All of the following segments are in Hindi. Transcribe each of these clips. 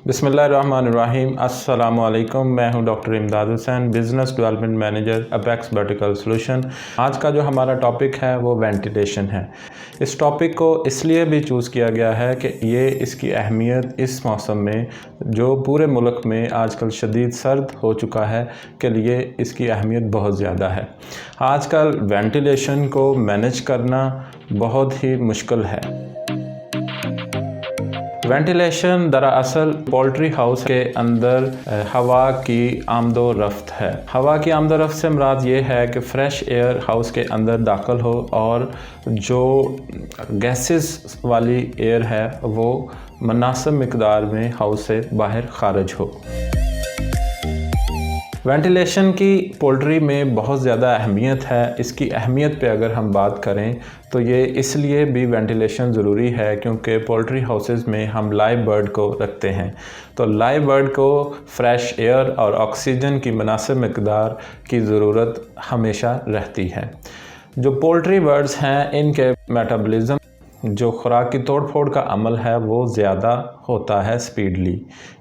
बिस्मिल्लाहिर्रहमानिर्रहीम। अस्सलामु अलैकुम। मैं हूं डॉक्टर इमदाद Hussain, business development manager apex vertical solution. आज का जो हमारा टॉपिक है वो वेंटिलेशन है। इस टॉपिक को इसलिए भी चूज़ किया गया है कि ये इसकी अहमियत इस मौसम में जो पूरे मुल्क में आजकल शदीद सर्द हो चुका है के लिए इसकी अहमियत बहुत ज़्यादा है। आजकल वेंटिलेशन को मैनेज करना बहुत ही मुश्किल है। वेंटिलेशन दरअसल पोल्ट्री हाउस के अंदर हवा की आमदो रफ्त है। हवा की आमदो रफ्त से मुराद ये है कि फ़्रेश एयर हाउस के अंदर दाखिल हो और जो गैसेस वाली एयर है वो मुनासिब मिक़दार में हाउस से बाहर खारिज हो। वेंटिलेशन की पोल्ट्री में बहुत ज़्यादा अहमियत है। इसकी अहमियत पे अगर हम बात करें तो ये इसलिए भी वेंटिलेशन ज़रूरी है क्योंकि पोल्ट्री हाउसेस में हम लाइव बर्ड को रखते हैं, तो लाइव बर्ड को फ्रेश एयर और ऑक्सीजन की मुनासिब मिक़दार की ज़रूरत हमेशा रहती है। जो पोल्ट्री बर्ड्स हैं इनके मेटाबॉलिज़्म जो खुराक की तोड़ फोड़ का अमल है वो ज़्यादा होता है स्पीडली,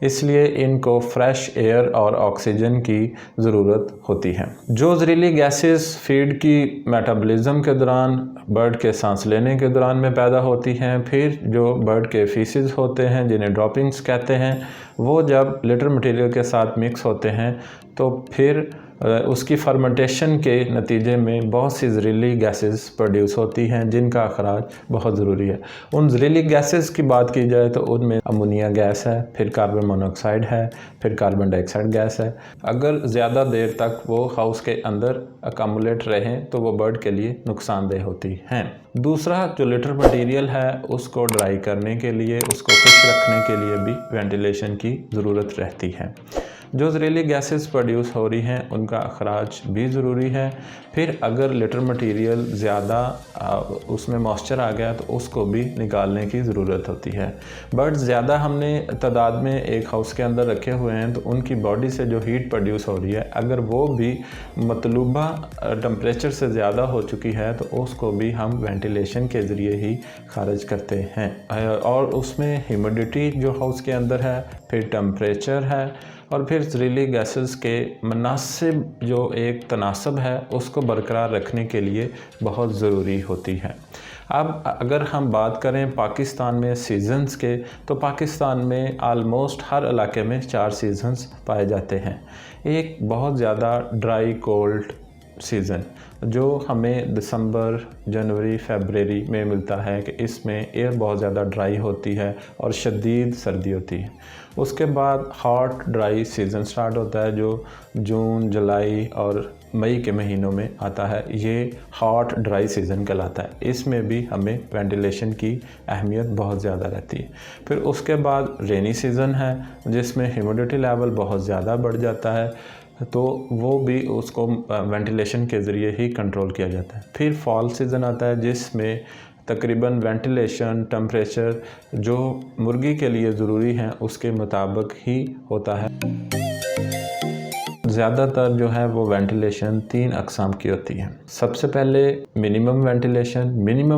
इसलिए इनको फ्रेश एयर और ऑक्सीजन की ज़रूरत होती है। जो ज़हरीली गैसेस फीड की मेटाबॉलिज़्म के दौरान बर्ड के सांस लेने के दौरान में पैदा होती हैं, फिर जो बर्ड के फीसिस होते हैं जिन्हें ड्रॉपिंग्स कहते हैं, वो जब लिटर मटेरियल के साथ मिक्स होते हैं तो फिर उसकी फर्मेंटेशन के नतीजे में बहुत सी ज़हरीली गैसेस प्रोड्यूस होती हैं जिनका अखराज बहुत ज़रूरी है। उन ज़हरीली गैसेस की बात की जाए तो उनमें अमोनिया गैस है, फिर कार्बन मोनोऑक्साइड है, फिर कार्बन डाइऑक्साइड गैस है। अगर ज़्यादा देर तक वो हाउस के अंदर अकामुलेट रहें तो वो बर्ड के लिए नुकसानदेह होती हैं। दूसरा जो लिटर मटेरियल है उसको ड्राई करने के लिए, उसको खुश्क रखने के लिए भी वेंटिलेशन की ज़रूरत रहती है। जो ज़हरीली गैसेस प्रोड्यूस हो रही हैं उनका अखराज भी ज़रूरी है। फिर अगर लिटर मटेरियल ज़्यादा उसमें मॉइस्चर आ गया तो उसको भी निकालने की ज़रूरत होती है। बर्ड्स ज़्यादा हमने तादाद में एक हाउस के अंदर रखे हुए हैं तो उनकी बॉडी से जो हीट प्रोड्यूस हो रही है अगर वो भी मतलूबा टेम्परेचर से ज़्यादा हो चुकी है तो उसको भी हम वेंटिलेशन के ज़रिए ही खारिज करते हैं। और उसमें ह्यूमिडिटी जो हाउस के अंदर है, फिर टेम्परेचर है और फिर ज़हरीली गैसेस के मुनासिब जो एक तनासब है उसको बरकरार रखने के लिए बहुत ज़रूरी होती है। अब अगर हम बात करें पाकिस्तान में सीज़न्स के, तो पाकिस्तान में आलमोस्ट हर इलाके में 4 सीज़न्स पाए जाते हैं। एक बहुत ज़्यादा ड्राई कोल्ड सीज़न जो हमें दिसंबर, जनवरी, फरवरी में मिलता है कि इसमें एयर बहुत ज़्यादा ड्राई होती है और शदीद सर्दी होती है। उसके बाद हॉट ड्राई सीज़न स्टार्ट होता है जो जून, जुलाई और मई के महीनों में आता है। ये हॉट ड्राई सीज़न कहलाता है। इसमें भी हमें वेंटिलेशन की अहमियत बहुत ज़्यादा रहती है। फिर उसके बाद रेनी सीज़न है जिसमें ह्यूमिडिटी लेवल बहुत ज़्यादा बढ़ जाता है, तो वो भी उसको वेंटिलेशन के ज़रिए ही कंट्रोल किया जाता है। फिर फॉल सीज़न आता है जिसमें तकरीबन वेंटिलेशन टेम्परेचर जो मुर्गी के लिए ज़रूरी है उसके मुताबिक ही होता है। ज़्यादातर जो है वो वेंटिलेशन 3 अक़साम की होती है। सबसे पहले मिनिमम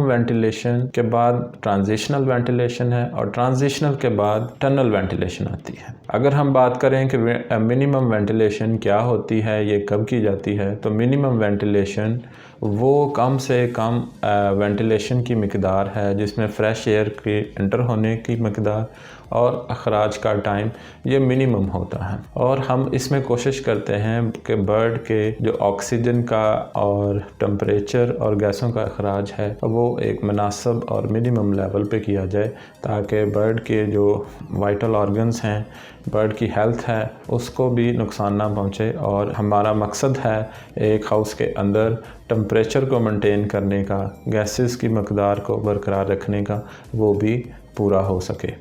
वेंटिलेशन के बाद ट्रांजिशनल वेंटिलेशन है और ट्रांजिशनल के बाद टनल वेंटिलेशन आती है। अगर हम बात करें कि मिनिमम वेंटिलेशन क्या होती है, ये कब की जाती है, तो मिनिमम वेंटिलेशन वो कम से कम वेंटिलेशन की मिक़दार है जिसमें फ़्रेश एयर के एंटर होने की मिक़दार और अखराज का टाइम ये मिनिमम होता है। और हम इसमें कोशिश करते हैं कि बर्ड के जो ऑक्सीजन का और टेम्परेचर और गैसों का अखराज है वो एक मुनासिब और मिनिमम लेवल पे किया जाए ताकि बर्ड के जो वाइटल ऑर्गन्स हैं, बर्ड की हेल्थ है, उसको भी नुकसान ना पहुँचे। और हमारा मकसद है एक हाउस के अंदर टेम्परेचर को मेंटेन करने का, गैसेस की मक़दार को बरकरार रखने का, वो भी पूरा हो सके।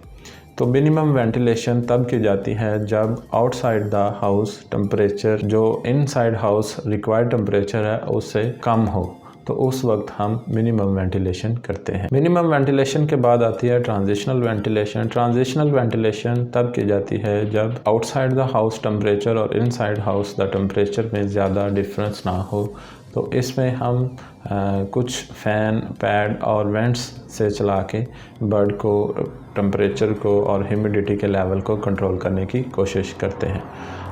तो मिनिमम वेंटिलेशन तब की जाती है जब आउटसाइड द हाउस टेम्परेचर जो इनसाइड हाउस रिक्वायर्ड टेम्परेचर है उससे कम हो, तो उस वक्त हम मिनिमम वेंटिलेशन करते हैं। मिनिमम वेंटिलेशन के बाद आती है ट्रांजिशनल वेंटिलेशन। ट्रांजिशनल वेंटिलेशन तब की जाती है जब आउटसाइड द हाउस टेम्परेचर और इनसाइड हाउस द टेम्परेचर में ज़्यादा डिफरेंस ना हो, तो इसमें हम कुछ फ़ैन, पैड और वेंट्स से चला के बर्ड को टेम्परेचर को और ह्यूमिडिटी के लेवल को कंट्रोल करने की कोशिश करते हैं।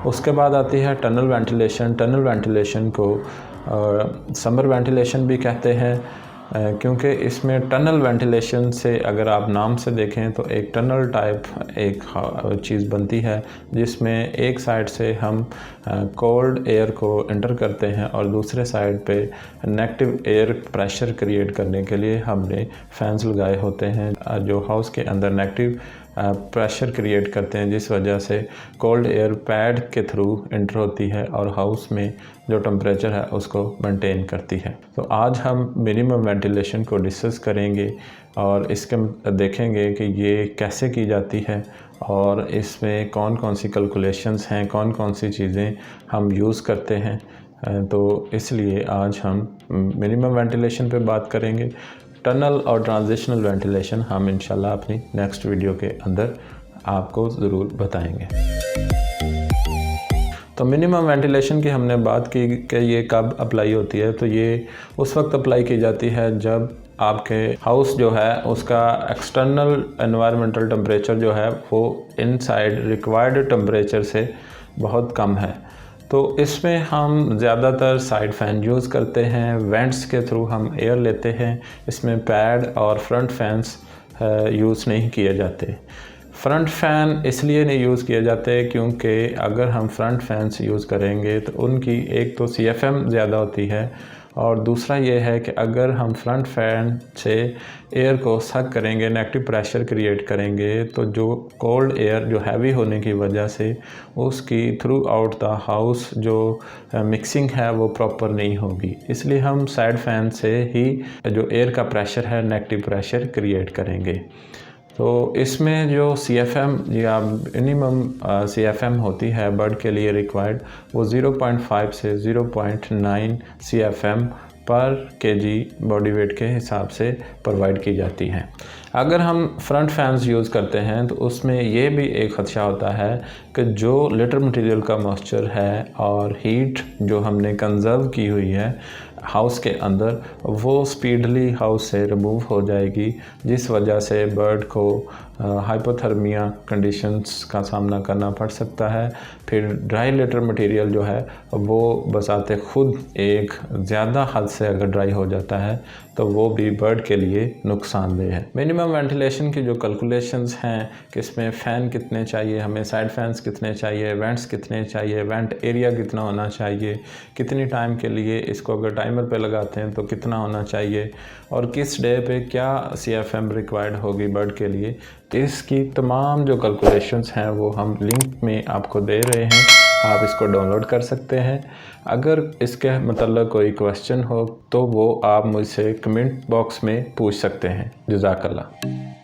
उसके बाद आती है टनल वेंटिलेशन। टनल वेंटिलेशन को समर वेंटिलेशन भी कहते हैं, क्योंकि इसमें टनल वेंटिलेशन से अगर आप नाम से देखें तो एक टनल टाइप एक चीज़ बनती है जिसमें एक साइड से हम कोल्ड एयर को एंटर करते हैं और दूसरे साइड पे नेगेटिव एयर प्रेशर क्रिएट करने के लिए हमने फैंस लगाए होते हैं जो हाउस के अंदर नेगेटिव प्रेशर क्रिएट करते हैं, जिस वजह से कोल्ड एयर पैड के थ्रू एंटर होती है और हाउस में जो टेम्परेचर है उसको मेंटेन करती है। तो आज हम मिनिमम वेंटिलेशन को डिस्कस करेंगे और इसके देखेंगे कि ये कैसे की जाती है और इसमें कौन कौन सी कैलकुलेशंस हैं, कौन कौन सी चीज़ें हम यूज़ करते हैं। तो इसलिए आज हम मिनिमम वेंटिलेशन पे बात करेंगे। टनल और ट्रांजिशनल वेंटिलेशन हम इंशाल्लाह अपनी नेक्स्ट वीडियो के अंदर आपको ज़रूर बताएंगे। तो मिनिमम वेंटिलेशन की हमने बात की कि ये कब अप्लाई होती है, तो ये उस वक्त अप्लाई की जाती है जब आपके हाउस जो है उसका एक्सटर्नल एनवायरमेंटल टेम्परेचर जो है वो इनसाइड रिक्वायर्ड टेम्परेचर से बहुत कम है। तो इसमें हम ज़्यादातर साइड फ़ैन यूज़ करते हैं, वेंट्स के थ्रू हम एयर लेते हैं। इसमें पैड और फ्रंट फैंस यूज़ नहीं किए जाते। फ्रंट फ़ैन इसलिए नहीं यूज़ किए जाते क्योंकि अगर हम फ्रंट फैंस यूज़ करेंगे तो उनकी एक तो CFM ज़्यादा होती है और दूसरा ये है कि अगर हम फ्रंट फैन से एयर को सक करेंगे, नेगेटिव प्रेशर क्रिएट करेंगे, तो जो कोल्ड एयर जो हैवी होने की वजह से उसकी थ्रू आउट द हाउस जो मिक्सिंग है वो प्रॉपर नहीं होगी। इसलिए हम साइड फैन से ही जो एयर का प्रेशर है नेगेटिव प्रेशर क्रिएट करेंगे। तो इसमें जो CFM या मिनिमम CFM होती है बर्ड के लिए रिक्वायर्ड वो 0.5 से 0.9 CFM पर kg बॉडी वेट के हिसाब से प्रोवाइड की जाती हैं। अगर हम फ्रंट फैंस यूज़ करते हैं तो उसमें ये भी एक ख़दशा होता है कि जो लिटर मटेरियल का मॉइस्चर है और हीट जो हमने कंजर्व की हुई है हाउस के अंदर वो स्पीडली हाउस से रिमूव हो जाएगी, जिस वजह से बर्ड को हाइपोथर्मिया कंडीशंस का सामना करना पड़ सकता है। फिर ड्राई लिटर मटेरियल जो है वो बसाते खुद एक ज़्यादा हद से अगर ड्राई हो जाता है तो वो भी बर्ड के लिए नुकसानदेह है। मिनिमम वेंटिलेशन की जो कैलकुलेशंस हैं कि इसमें फ़ैन कितने चाहिए, हमें साइड फैंस कितने चाहिए, वेंट्स कितने चाहिए, वेंट एरिया कितना होना चाहिए, कितनी टाइम के लिए इसको अगर टाइमर पे लगाते हैं तो कितना होना चाहिए और किस डे पे क्या CFM रिक्वायर्ड होगी बर्ड के लिए, इसकी तमाम जो कैलकुलेशंस हैं वो हम लिंक में आपको दे रहे हैं, आप इसको डाउनलोड कर सकते हैं। अगर इसके मतलब कोई क्वेश्चन हो तो वो आप मुझसे कमेंट बॉक्स में पूछ सकते हैं। जज़ाकल्लाह।